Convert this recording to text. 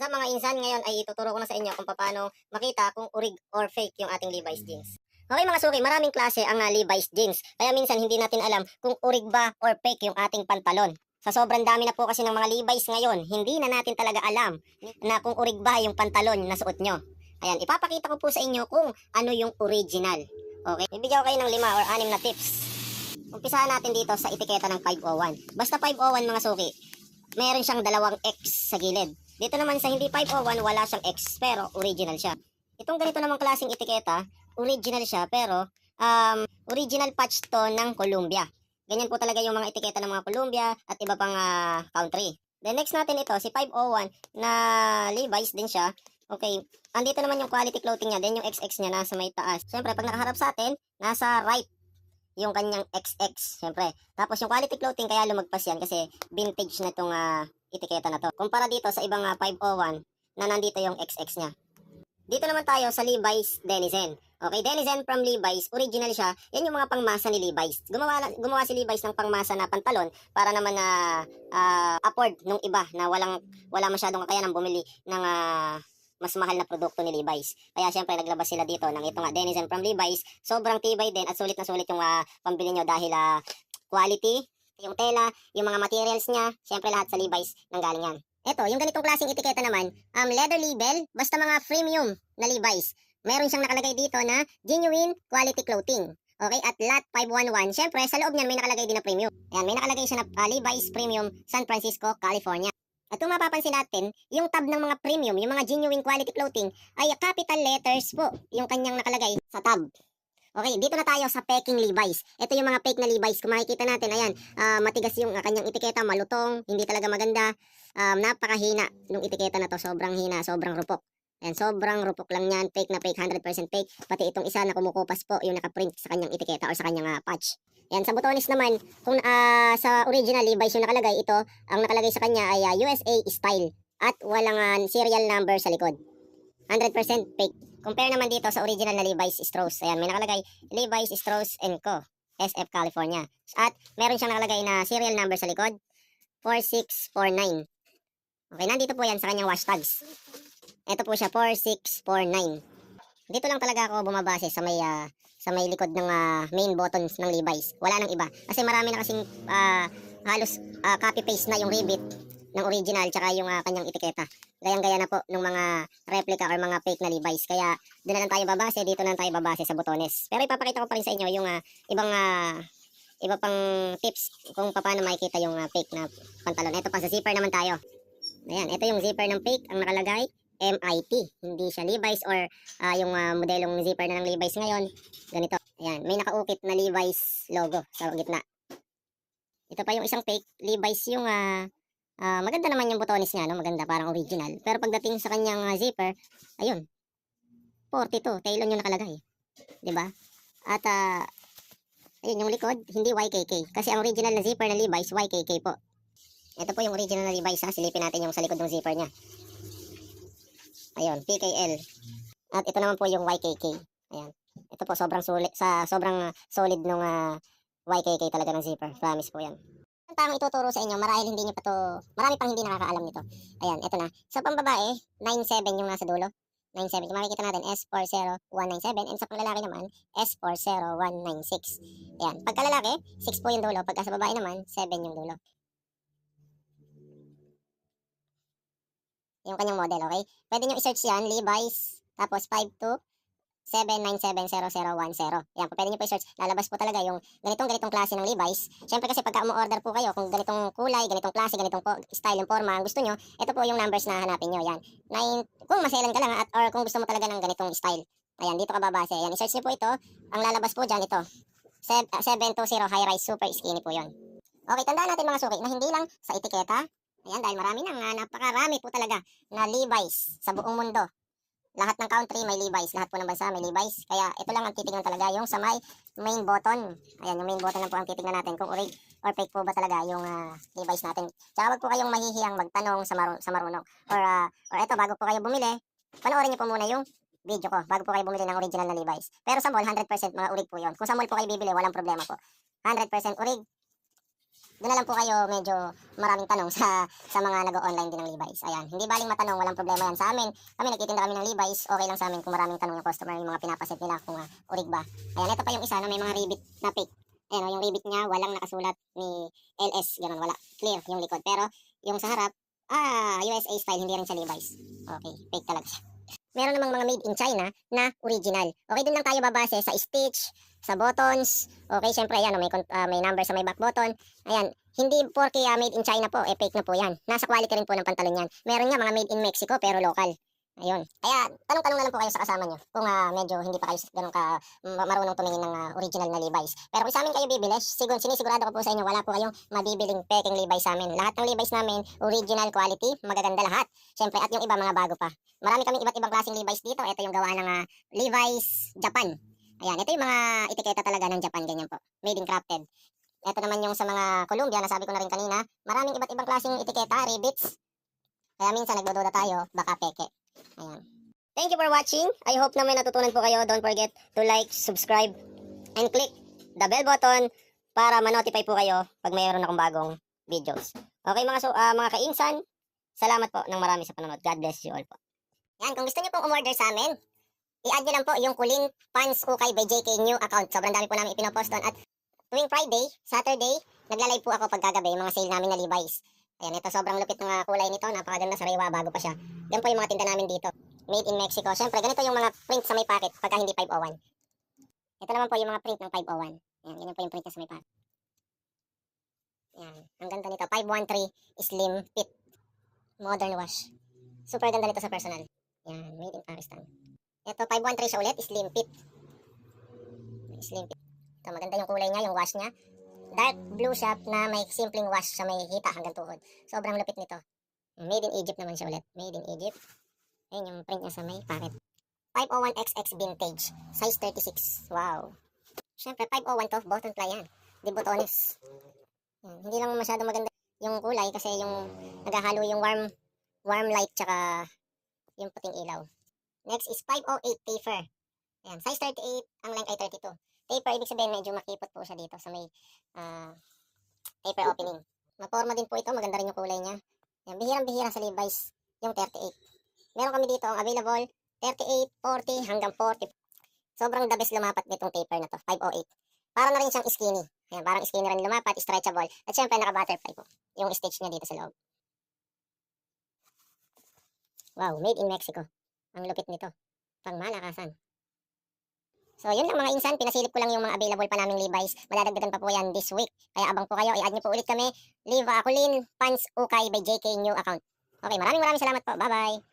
Sa mga insan, ngayon ay ituturo ko na sa inyo kung paano makita kung orig or fake yung ating Levi's jeans. Okay mga suki, maraming klase ang Levi's jeans. Kaya minsan hindi natin alam kung orig ba or fake yung ating pantalon. Sa sobrang dami na po kasi ng mga Levi's ngayon, hindi na natin talaga alam na kung orig ba yung pantalon na suot nyo. Ayan, ipapakita ko po sa inyo kung ano yung original. Okay, bibigyan ko kayo ng 5 or 6 na tips. Umpisahan natin dito sa etiketa ng 501. Basta 501 mga suki, meron siyang dalawang X sa gilid. Dito naman sa hindi 501, wala siyang X, pero original siya. Itong ganito namang klaseng etiketa, original siya, pero original patch to ng Columbia. Ganyan po talaga yung mga etiketa ng mga Columbia at iba pang country. Then next natin ito, si 501 na Levi's din siya. Okay, andito naman yung quality clothing niya, then yung XX niya nasa may taas. Siyempre, pag nakaharap sa atin, nasa right yung kanyang XX, siyempre. Tapos yung quality clothing, kaya lumagpas yan kasi vintage na itong etiketa na to. Kumpara dito sa ibang 501 na nandito yung XX niya. Dito naman tayo sa Levi's Denizen. Okay, Denizen from Levi's, original siya. Yan yung mga pangmasa ni Levi's. Gumawa si Levi's ng pangmasa na pantalon para naman na afford nung iba na wala masyadong kakayanang bumili ng mas mahal na produkto ni Levi's. Kaya syempre naglabas sila dito ng ito nga Denizen from Levi's. Sobrang tibay din at sulit na sulit yung pambili nyo dahil quality, yung tela, yung mga materials niya, syempre lahat sa Levi's nanggaling yan. Ito, yung ganitong klaseng etiketa naman, leather label, basta mga premium na Levi's. Meron siyang nakalagay dito na genuine quality clothing. Okay, at lot 511, syempre sa loob niyan may nakalagay din na premium. Ayan, may nakalagay siya na Levi's Premium San Francisco, California. At kung mapapansin natin, yung tab ng mga premium, yung mga genuine quality clothing, ay capital letters po yung kanyang nakalagay sa tab. Okay, dito na tayo sa peking Levi's. Ito yung mga fake na Levi's. Kung makikita natin, ayan, matigas yung kanyang etiketa, malutong, hindi talaga maganda. Napakahina nung etiketa na to, sobrang hina, sobrang rupok. Ayan, sobrang rupok lang yan, fake na fake, 100% fake. Pati itong isa na kumukupas po, yung nakaprint sa kanyang etiketa or sa kanyang patch. Yan, sa botones naman, kung sa original Levi's yung nakalagay, ito, ang nakalagay sa kanya ay USA style at walang serial number sa likod. 100% fake. Compare naman dito sa original na Levi's Strauss. Ayan, may nakalagay Levi's Strauss & Co. SF California. At meron siyang nakalagay na serial number sa likod, 4649. Okay, nandito po yan sa kanyang wash tags. Ito po siya, 4649. Dito lang talaga ako bumabase sa may likod ng main buttons ng Levi's. Wala nang iba. Kasi marami na kasing halos copy-paste na yung rivet ng original tsaka yung kanyang etiketa. Gayang-gaya na po ng mga replica or mga fake na Levi's. Kaya doon na lang tayo babase, dito na lang tayo babase sa botones. Pero ipapakita ko pa rin sa inyo yung iba pang tips kung paano makikita yung fake na pantalon. Ito pa sa zipper naman tayo. Ayan, ito yung zipper ng fake, ang nakalagay MIT. Hindi siya Levi's or yung modelong zipper na ng Levi's ngayon. Ganito. Ayan, may nakaukit na Levi's logo sa gitna. Ito pa yung isang fake Levi's yung maganda naman yung botones niya, no? Maganda, parang original. Pero pagdating sa kanyang zipper, ayun, 42, Talon yung nakalagay. 'Di ba? At ayun yung likod, hindi YKK. Kasi ang original na zipper ng Levi's, YKK po. Ito po yung original na Levi's, silipin natin yung sa likod ng zipper niya. Ayun, PKL. At ito naman po yung YKK. Ayan. Ito po sobrang solid nung YKK talaga ng zipper. Promise po yan. Ang tamang ituturo sa inyo, marahil hindi niyo pa to, marami pang hindi nakakaalam nito. Ayan, ito na. Sa pambabae, 97 yung nasa dulo. 97. Kung makikita natin, S40197. And sa panglalaki naman, S40196. Ayan. Pagka lalaki, 6 po yung dulo. Pagka sa babae naman, 7 yung dulo. Yung kanyang model, okay? Pwede nyo i-search yan, Levi's, tapos 527970010. Yan, pwede nyo pa i-search. Lalabas po talaga yung ganitong klase ng Levi's. Siyempre kasi pagka umu-order po kayo, kung ganitong kulay, ganitong klase, ganitong style yung forma, ang gusto nyo, ito po yung numbers na hanapin nyo. Yan. Kung maselan ka lang or kung gusto mo talaga ng ganitong style. Ayan, dito ka babase. Ayan, i-search nyo po ito. Ang lalabas po dyan, ito. 720 high rise super skinny po yon. Okay, tandaan natin mga suki na hindi lang sa etiketa. Ayan, dahil marami napakarami po talaga na Levi's sa buong mundo. Lahat ng country may Levi's, lahat po ng bansa may Levi's. Kaya ito lang ang titignan talaga, yung sa main button. Ayan, yung main button lang po ang titignan natin kung orig or fake po ba talaga yung Levi's natin. Tsaka wag po kayong mahihiyang magtanong sa marunong. Or eto, bago po kayo bumili, panoorin niyo po muna yung video ko bago po kayo bumili ng original na Levi's. Pero sa mall, 100% mga orig po yun. Kung sa mall po kayo bibili, walang problema po. 100% orig. doon na lang po kayo medyo maraming tanong sa mga nag-online din ng Levi's. Ayan, hindi baling matanong, walang problema yan sa amin. Kami nagtitinda kami ng Levi's, okay lang sa amin kung maraming tanong yung customer, yung mga pinapaset nila kung orig ba. Ayan, ito pa yung isa na may mga ribbit na fake. Ayan, yung ribbit niya walang nakasulat ni LS, ganun, wala. Clear yung likod. Pero yung sa harap, USA style, hindi rin siya Levi's. Okay, fake talaga siya. Meron namang mga made in China na original. Okay, dun lang tayo babase sa stitch, sa buttons. Okay, syempre ayan, may number sa may back button. Ayan, hindi porke made in China po, fake na po yan. Nasa quality rin po ng pantalon yan. Meron nga mga made in Mexico pero local. Ayun. Kaya tanong-tanong na lang po kayo sa kasama nyo kung medyo hindi pa kayo ganun ka marunong tumingin ng original na Levi's. Pero kung sa amin kayo bibili, sinisigurado ko po sa inyo wala po kayong mabibiling peking Levi's sa amin. Lahat ng Levi's namin, original quality, magaganda lahat. Siyempre, at yung iba mga bago pa. Marami kaming iba't ibang klaseng Levi's dito. Ito yung gawa ng Levi's Japan. Ayan, ito yung mga etiketa talaga ng Japan, ganyan po. Made in crafted. Ito naman yung sa mga Columbia, nasabi ko na rin kanina. Maraming iba't ibang klaseng etiketa, ribbits. Kaya minsan nagdududa tayo, baka peke. Ayan. Thank you for watching. I hope na may natutunan po kayo. Don't forget to like, subscribe, and click the bell button para ma-notify po kayo pag mayroon akong bagong videos. Okay mga kainsan, salamat po ng marami sa panonood. God bless you all po. Yan, kung gusto niyo pong umorder sa amin, i-add nyo lang po yung Kulin Pants Ukay by JK new account. Sobrang dami po namin ipinopost doon. At tuwing Friday, Saturday, nagla-live po ako pagkagabi, mga sale namin na Levi's. Ayan, ito sobrang lupit ng kulay nito. Napakaganda, sariwa, bago pa siya. Yan po yung mga tinda namin dito. Made in Mexico. Siyempre, ganito yung mga print sa may packet pagka hindi 501. Ito naman po yung mga print ng 501. Ayan, ganyan po yung print sa may packet. Ayan, ang ganda nito. 513 Slim Fit. Modern wash. Super ganda nito sa personal. Ayan, made in Pakistan. Ito, 513 siya ulit. Slim Fit. Slim Fit. Ito, maganda yung kulay niya, yung wash niya. Dark blue siya na may simpleng wash sa may hita hanggang tuhod. Sobrang lupit nito. Made in Egypt naman siya ulit. Made in Egypt. Ayun yung print niya sa may packet. 501XX Vintage. Size 36. Wow. Siyempre, 501 to. Button fly yan. Di botones. Hindi lang masyado maganda yung kulay kasi yung naghahalo yung warm light tsaka yung puting ilaw. Next is 508 Taper. Ayan. Size 38. Ang length ay 32. Taper, ibig sabihin medyo makipot po siya dito sa may taper opening. Maporma din po ito, maganda rin yung kulay niya. Yan, bihirang-bihira sa Levi's yung 38. Meron kami dito ang available 38, 40 hanggang 40. Sobrang the best lumapat nitong taper na to, 508. Para na rin siyang skinny. Ayan, parang skinny rin lumapat, stretchable. At syempre naka-butterfly po yung stitch niya dito sa loob. Wow, made in Mexico. Ang lupit nito. Pangmalakasan. So, yun lang mga insan. Pinasilip ko lang yung mga available pa naming Levi's. Madadagdagan pa po yan this week. Kaya abang po kayo. I-add nyo po ulit kami. Kulin Pants Ukay by JK new account. Okay, maraming salamat po. Bye-bye.